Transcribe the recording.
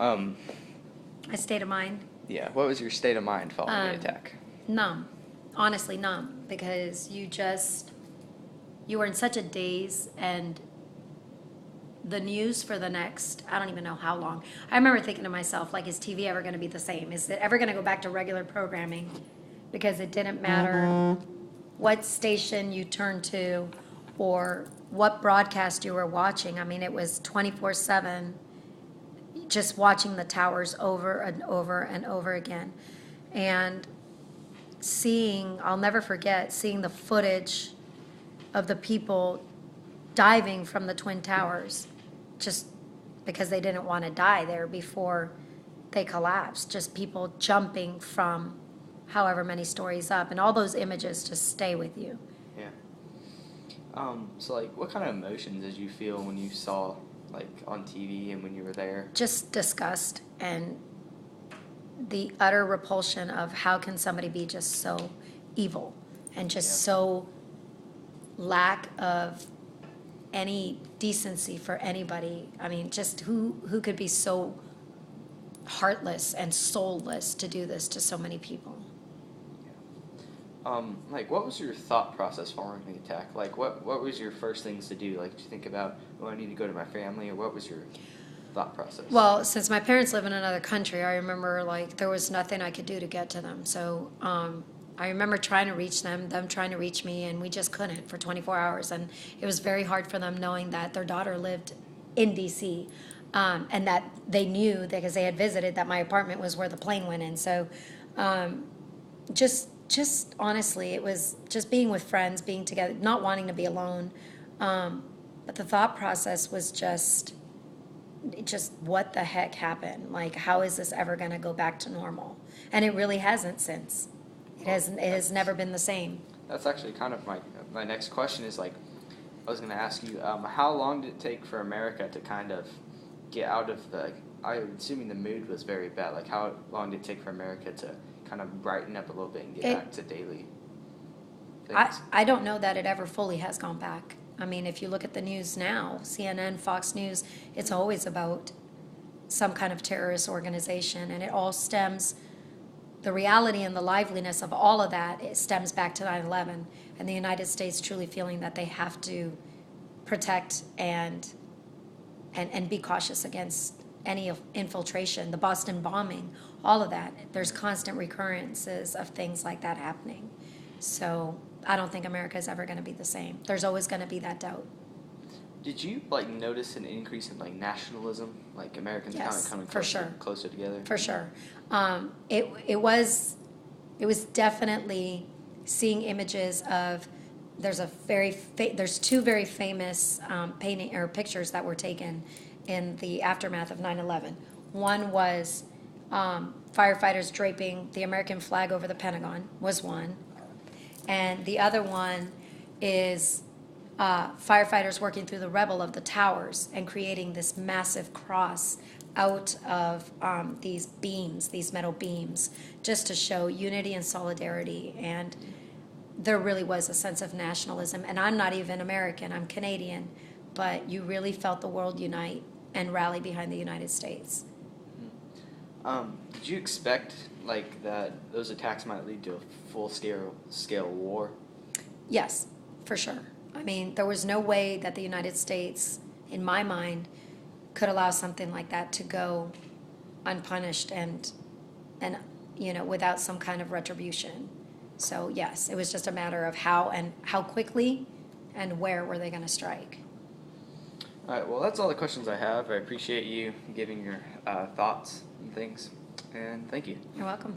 Um, A state of mind? yeah, what was your state of mind following the attack? Numb. Honestly, numb. Because you were in such a daze, and the news for the next, I don't even know how long. I remember thinking to myself, like, is TV ever going to be the same? Is it ever going to go back to regular programming? Because it didn't matter what station you turned to or what broadcast you were watching. I mean, it was 24/7, just watching the towers over and over and over again. And I'll never forget seeing the footage of the people diving from the Twin Towers just because they didn't want to die there before they collapsed. Just people jumping from however many stories up. And all those images just stay with you. Yeah. So like, what kind of emotions did you feel when you saw, like, on TV and when you were there? Just disgust and the utter repulsion of how can somebody be just so evil and just Yeah. so lack of any decency for anybody. I mean, just who could be so heartless and soulless to do this to so many people? Like, what was your thought process following the attack? Like, what was your first things to do? Like, did you think about, oh, I need to go to my family, or what was your thought process? Well, since my parents live in another country, I remember like there was nothing I could do to get to them. So I remember trying to reach them trying to reach me, and we just couldn't for 24 hours. And it was very hard for them knowing that their daughter lived in D.C. And that they knew, because they had visited, that my apartment was where the plane went in. So just honestly, it was just being with friends, being together, not wanting to be alone. But the thought process was just what the heck happened? Like, how is this ever going to go back to normal? And it really hasn't since. It has never been the same. That's actually kind of my next question is, like, I was going to ask you, how long did it take for America to kind of get out of the, I'm assuming the mood was very bad. Like, how long did it take for America to kind of brighten up a little bit and get back to daily things? I don't know that it ever fully has gone back. I mean, if you look at the news now, CNN, Fox News, it's always about some kind of terrorist organization, and it all stems, the reality and the liveliness of all of that, it stems back to 9/11 and the United States truly feeling that they have to protect and be cautious against any infiltration, the Boston bombing, all of that. There's constant recurrences of things like that happening. So I don't think America is ever going to be the same. There's always going to be that doubt. Did you, like, notice an increase in, like, nationalism? Like, Americans kind Yes, of coming for sure. closer together? For sure. It was definitely seeing images of, there's two very famous painting or pictures that were taken in the aftermath of 9/11. One was firefighters draping the American flag over the Pentagon, was one. And the other one is firefighters working through the rubble of the towers and creating this massive cross out of these beams, these metal beams, just to show unity and solidarity. And there really was a sense of nationalism. And I'm not even American, I'm Canadian, but you really felt the world unite and rally behind the United States. Did you expect, like, that those attacks might lead to a full-scale war? Yes, for sure. I mean, there was no way that the United States, in my mind, could allow something like that to go unpunished and without some kind of retribution. So yes, it was just a matter of how quickly and where were they going to strike. All right, well, that's all the questions I have. I appreciate you giving your thoughts and things, and thank you. You're welcome.